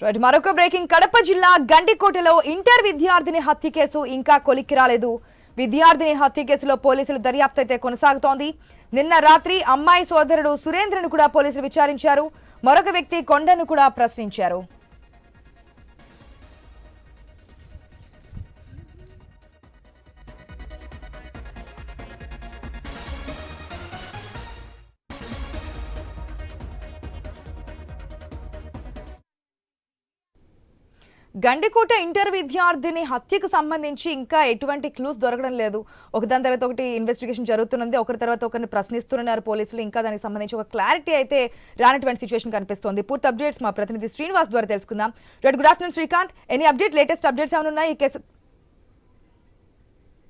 మరొక బ్రేకింగ్. కడప జిల్లా గండికోటలో ఇంటర్ విద్యార్థిని హత్య కేసు ఇంకా కొలిక్కి రాలేదు. విద్యార్థిని హత్య కేసులో పోలీసులు దర్యాప్తు అయితే కొనసాగుతోంది. నిన్న రాత్రి అమ్మాయి సోదరుడు సురేంద్రను కూడా పోలీసులు విచారించారు. మరొక వ్యక్తి కొండను కూడా ప్రశ్నించారు. గండికోట ఇంటర్ విద్యార్థిని హత్యకు సంబంధించి ఇంకా ఎటువంటి క్లూస్ దొరకడం లేదు. ఒకదాని తర్వాత ఒకటి ఇన్వెస్టిగేషన్ జరుగుతున్నది. ఒకరి తర్వాత ఒకరిని ప్రశ్నిస్తున్నారు పోలీసులు. ఇంకా దానికి సంబంధించి ఒక క్లారిటీ అయితే రానటువంటి సిచ్యువేషన్ కనిపిస్తోంది. పూర్తి అప్డేట్స్ మా ప్రతినిధి శ్రీనివాస్ ద్వారా తెలుసుకుందాం. Good afternoon Srikanth. Any update, latest updates ఏమైనా ఉన్నాయి ఈ కేసు?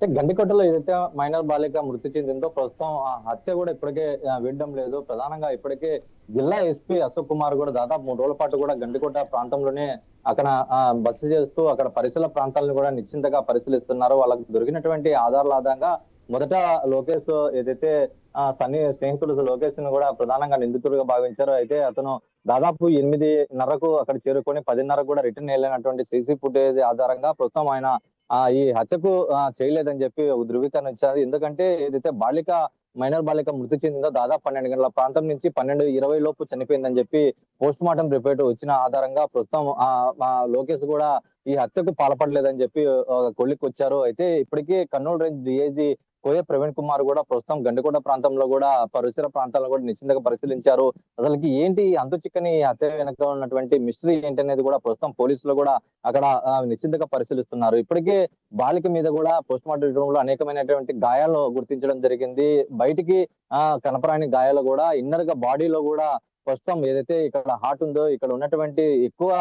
గండికోటలో ఏదైతే మైనర్ బాలిక మృతి చెందిందో ప్రస్తుతం ఆ హత్య కూడా ఇప్పటికే వీడడం లేదు. ప్రధానంగా ఇప్పటికే జిల్లా ఎస్పీ అశోక్ కుమార్ కూడా దాదాపు 3 రోజుల పాటు కూడా గండికోట ప్రాంతంలోనే అక్కడ బస చేస్తూ అక్కడ పరిసర ప్రాంతాలను కూడా నిశ్చింతగా పరిశీలిస్తున్నారు. వాళ్ళకు దొరికినటువంటి ఆధారాల ఆధారంగా మొదట లోకేష్ ఏదైతే సన్నీ స్నేహితుడు లోకేష్ ను కూడా ప్రధానంగా నిందితుడిగా భావించారు. అయితే అతను దాదాపు 8:30కు అక్కడ చేరుకొని 10:30కు కూడా రిటర్న్ వెళ్ళినటువంటి సీసీ ఫుటేజ్ ఆధారంగా ప్రస్తుతం ఆయన ఈ హత్యకు చేయలేదని చెప్పి ధృవీకరణ ఇచ్చారు. ఎందుకంటే ఏదైతే మైనర్ బాలిక మృతి చెందిందో దాదాపు 12 గంటల ప్రాంతం నుంచి 12:20 లోపు చనిపోయిందని చెప్పి పోస్ట్ మార్టం రిపోర్ట్ వచ్చిన ఆధారంగా ప్రస్తుతం లోకేష్ కూడా ఈ హత్యకు పాల్పడలేదని చెప్పి కొలిక్కి వచ్చారు. అయితే ఇప్పటికీ కర్నూలు రేంజ్ డిఐజీ కోయ ప్రవీణ్ కుమార్ కూడా ప్రస్తుతం గండికోట ప్రాంతంలో కూడా పరిసర ప్రాంతాలను కూడా నిశ్చింతగా పరిశీలించారు. అసలుకి ఏంటి అంతు చిక్కని హత్య వెనక ఉన్నటువంటి మిస్టరీ ఏంటి అనేది కూడా ప్రస్తుతం పోలీసులు కూడా అక్కడ నిశ్చింతగా పరిశీలిస్తున్నారు. ఇప్పటికే బాలిక మీద కూడా పోస్ట్ మార్టం రిపోర్ట్ లో అనేకమైనటువంటి గాయాలు గుర్తించడం జరిగింది. బయటికి కనపరాని గాయాలు కూడా ఇన్నర్ గా బాడీలో కూడా ప్రస్తుతం ఏదైతే ఇక్కడ హార్ట్ ఉందో ఇక్కడ ఉన్నటువంటి ఎక్కువ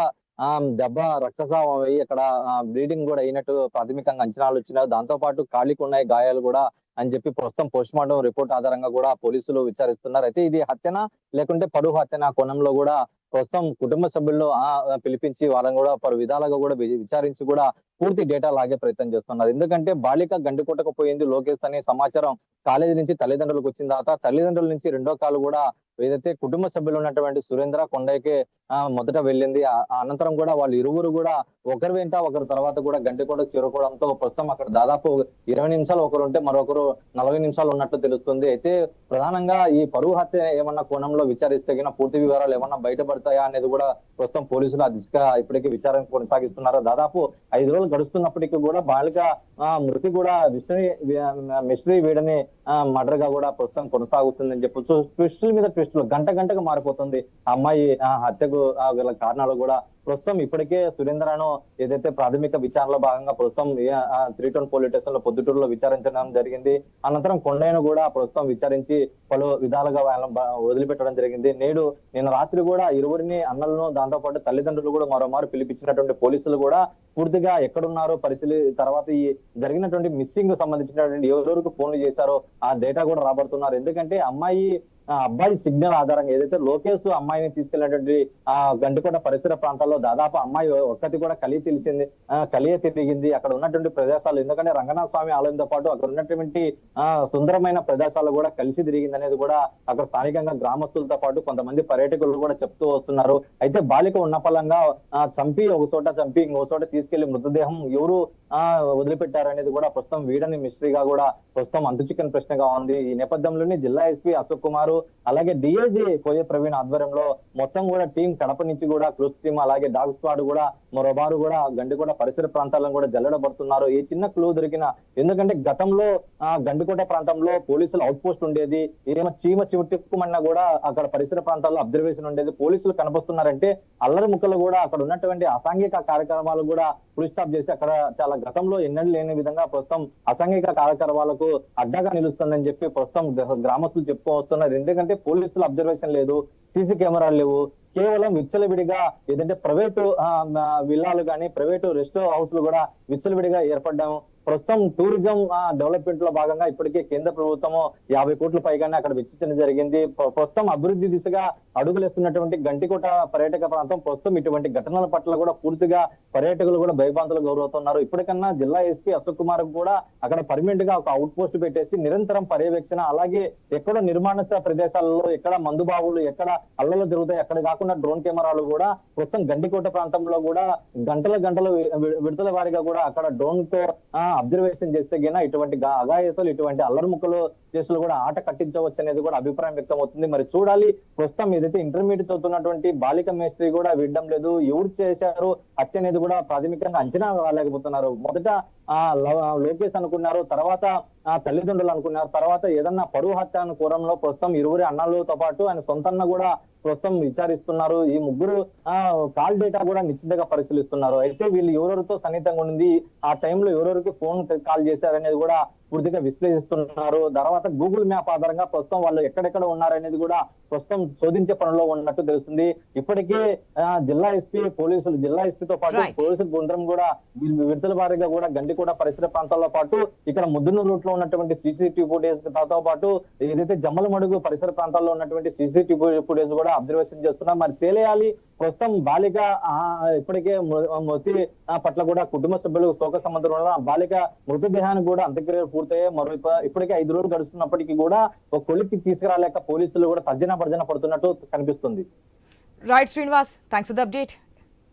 దెబ్బ రక్తస్రావం అయ్యి అక్కడ బ్లీడింగ్ కూడా అయినట్టు ప్రాథమికంగా అంచనాలు వచ్చినాయి. దాంతో పాటు కాలికి ఉన్నాయి గాయాలు కూడా అని చెప్పి ప్రస్తుతం పోస్ట్ మార్టం రిపోర్ట్ ఆధారంగా కూడా పోలీసులు విచారిస్తున్నారు. అయితే ఇది హత్యనా లేకుంటే పరువు హత్యనా కోణంలో కూడా ప్రస్తుతం కుటుంబ సభ్యుల్లో పిలిపించి వాళ్ళని కూడా పలు విధాలుగా కూడా విచారించి కూడా పూర్తి డేటా లాగే ప్రయత్నం చేస్తున్నారు. ఎందుకంటే బాలిక గండికోటకు పోయింది లోకేష్ అనే సమాచారం కాలేజీ నుంచి తల్లిదండ్రులకు వచ్చిన తర్వాత తల్లిదండ్రుల నుంచి రెండో కాలు కూడా ఏదైతే కుటుంబ సభ్యులు ఉన్నటువంటి సురేంద్ర కొండయ్యకి మొదట వెళ్ళింది. అనంతరం కూడా వాళ్ళు ఇరువురు కూడా ఒకరి వెంట ఒకరి తర్వాత కూడా గండికోటకు చేరుకోవడంతో ప్రస్తుతం అక్కడ దాదాపు 20 నిమిషాలు ఒకరు ఉంటే మరొకరు 40 నిమిషాలు ఉన్నట్లు తెలుస్తుంది. అయితే ప్రధానంగా ఈ పరువు హత్య ఏమన్నా కోణంలో విచారిస్తే పూర్తి వివరాలు ఏమన్నా బయటపడతాయా అనేది కూడా ప్రస్తుతం పోలీసులు ఆ దిశగా ఇప్పటికీ విచారణ కొనసాగిస్తున్నారు. దాదాపు 5 రోజులు గడుస్తున్నప్పటికీ కూడా బాలిక మృతి కూడా మిస్టరీ వీడని మర్డర్ గా కూడా ప్రస్తుతం కొనసాగుతుందని చెప్పొచ్చు. ట్విస్టుల మీద ట్విస్టులు గంటకు మారిపోతుంది. అమ్మాయి హత్యకు గల కారణాలు కూడా ప్రస్తుతం ఇప్పటికే సురేంద్రను ఏదైతే ప్రాథమిక విచారణలో భాగంగా ప్రస్తుతం 3 టౌన్ పోలీస్ స్టేషన్ లో పొద్దుటూరులో విచారించడం జరిగింది. అనంతరం కొండయ్యను కూడా ప్రస్తుతం విచారించి పలు విధాలుగా వదిలిపెట్టడం జరిగింది. నిన్న రాత్రి కూడా ఇరువురిని అన్నలను దాంతో పాటు తల్లిదండ్రులు కూడా మరోమారు పిలిపించినటువంటి పోలీసులు కూడా పూర్తిగా ఎక్కడున్నారో తర్వాత ఈ జరిగినటువంటి మిస్సింగ్ సంబంధించినటువంటి ఎవరెవరికి ఫోన్లు చేశారో ఆ డేటా కూడా రాబడుతున్నారు. ఎందుకంటే అబ్బాయి సిగ్నల్ ఆధారంగా ఏదైతే లోకేష్ అమ్మాయిని తీసుకెళ్లినటువంటి గండికోట పరిసర ప్రాంతాల్లో దాదాపు అమ్మాయి ఒక్కటి కూడా కలియ తిరిగింది. అక్కడ ఉన్నటువంటి ప్రదేశాలు ఎందుకంటే రంగనాథ స్వామి ఆలయంతో పాటు అక్కడ ఉన్నటువంటి సుందరమైన ప్రదేశాలు కూడా కలిసి తిరిగింది అనేది కూడా అక్కడ స్థానికంగా గ్రామస్తులతో పాటు కొంతమంది పర్యాటకులు కూడా చెప్తూ వస్తున్నారు. అయితే బాలిక ఉన్న పలంగా ఒక చోట చంపి ఇంకో చోట తీసుకెళ్లి మృతదేహం ఎవరు వదిలిపెట్టారు అనేది కూడా ప్రస్తుతం వీడని మిస్టరీగా కూడా ప్రస్తుతం అంతు చిక్కని ప్రశ్నగా ఉంది. ఈ నేపథ్యంలోనే జిల్లా ఎస్పీ అశోక్ కుమార్ అలాగే డిఐజీ కోయ ప్రవీణ్ ఆధ్వర్యంలో మొత్తం కూడా టీం కడప నుంచి కూడా క్లూస్ టీం అలాగే డాగ్ స్క్వాడ్ కూడా మరోబారు కూడా గండికోట పరిసర ప్రాంతాలను కూడా జల్లడబడుతున్నారు. ఈ చిన్న క్లూ దొరికిన ఎందుకంటే గతంలో గండికోట ప్రాంతంలో పోలీసులు అవుట్ పోస్ట్ ఉండేది. ఏదైనా చీమ చివుట్టుకుమన్నా కూడా అక్కడ పరిసర ప్రాంతాల్లో అబ్జర్వేషన్ ఉండేది. పోలీసులు కనబడుతున్నారంటే అల్లరి ముక్కలు కూడా అక్కడ ఉన్నటువంటి అసాంఘిక కార్యక్రమాలు కూడా ఫుల్ స్టాప్ చేసి అక్కడ చాలా గతంలో ఎన్నడూ లేని విధంగా ప్రస్తుతం అసాంఘిక కార్యక్రమాలకు అడ్డగా నిలుస్తుందని చెప్పి ప్రస్తుతం గ్రామస్తులు చెప్పుకో వస్తున్నారు. ఎందుకంటే పోలీసులు అబ్జర్వేషన్ లేదు, సీసీ కెమెరాలు లేవు. కేవలం విచ్చలవిడిగా ఏదంటే ప్రైవేటు విల్లాలు కానీ ప్రైవేటు రెస్ట్ హౌస్లు కూడా విచ్చలవిడిగా ఏర్పడ్డాము. ప్రస్తుతం టూరిజం డెవలప్మెంట్ లో భాగంగా ఇప్పటికే కేంద్ర ప్రభుత్వము 50 కోట్ల పైగానే అక్కడ వెచ్చించడం జరిగింది. ప్రస్తుతం అభివృద్ధి దిశగా అడుగులేస్తున్నటువంటి గంటికోట పర్యాటక ప్రాంతం ప్రస్తుతం ఇటువంటి ఘటనల పట్ల కూడా పూర్తిగా పర్యాటకులు కూడా భయభ్రాంతులు గురవుతున్నారు. ఇప్పటికన్నా జిల్లా ఎస్పీ అశోక్ కుమార్ కూడా అక్కడ పర్మనెంట్ గా ఒక అవుట్ పోస్ట్ పెట్టేసి నిరంతరం పర్యవేక్షణ, అలాగే ఎక్కడ నిర్మాణస్థ ప్రదేశాలలో ఎక్కడ మందుబావులు ఎక్కడ అల్లలు జరుగుతాయి అక్కడ కాకుండా డ్రోన్ కెమెరాలు కూడా ప్రస్తుతం గండికోట ప్రాంతంలో కూడా గంటల విడతల వారీగా కూడా అక్కడ డ్రోన్ తో అబ్జర్వేషన్ చేస్తే గిన ఇటువంటి అఘాయితలు ఇటువంటి అల్లరి ముక్కలు కేసులు కూడా ఆట కట్టించవచ్చు అనేది కూడా అభిప్రాయం వ్యక్తం అవుతుంది. మరి చూడాలి, ప్రస్తుతం ఏదైతే ఇంటర్మీడియట్ చదువుతున్నటువంటి బాలిక మేస్త్రి కూడా వినడం లేదు, ఎవరు చేశారు హత్య అనేది కూడా ప్రాథమికంగా అంచనా రాలేకపోతున్నారు. మొదట లోకేష్ అనుకున్నారు, తర్వాత తల్లిదండ్రులు అనుకున్నారు, తర్వాత ఏదన్నా పరువు హత్య అనే కోరంలో ప్రస్తుతం ఇరువురి అన్నలతో పాటు ఆయన సొంతన్న కూడా ప్రస్తుతం విచారిస్తున్నారు. ఈ ముగ్గురు కాల్ డేటా కూడా నిశ్చితంగా పరిశీలిస్తున్నారు. అయితే వీళ్ళు ఎవరెవరితో సన్నిహితంగా ఉంది, ఆ టైంలో ఎవరెవరికి ఫోన్ కాల్ చేశారనేది కూడా పూర్తిగా విశ్లేషిస్తున్నారు. తర్వాత గూగుల్ మ్యాప్ ఆధారంగా ప్రస్తుతం వాళ్ళు ఎక్కడెక్కడ ఉన్నారనేది కూడా ప్రస్తుతం శోధించే పనిలో ఉన్నట్టు తెలుస్తుంది. ఇప్పటికే జిల్లా ఎస్పీతో పాటు పోలీసుల బృందం కూడా విడతల వారీగా కూడా గండికోట పరిసర ప్రాంతాల్లో పాటు ఇక్కడ ముద్దునూరు రూట్ లో ఉన్నటువంటి సీసీటీవీ ఫుటేజ్ తో పాటు ఏదైతే జమ్మలమడుగు పరిసర ప్రాంతాల్లో ఉన్నటువంటి సీసీటీవీ ఫుటేజ్ కూడా అబ్జర్వేషన్ చేస్తున్నారు. మరి తెలియాలి, ప్రస్తుతం బాలిక ఇప్పటికే మృతి పట్ల కూడా కుటుంబ సభ్యులు శోక సముద్రంలో బాలిక మృతదేహాన్ని కూడా అంత్యక్రియలు పూర్తయ్యాయి. మరో ఇప్పటికే 5 రోజులు గడుస్తున్నప్పటికీ కూడా ఒక కొలిక్కి తీసుకురాలేక పోలీసులు కూడా తర్జన భర్జన పడుతున్నట్టు కనిపిస్తుంది. Right Srinivas, thanks for the update.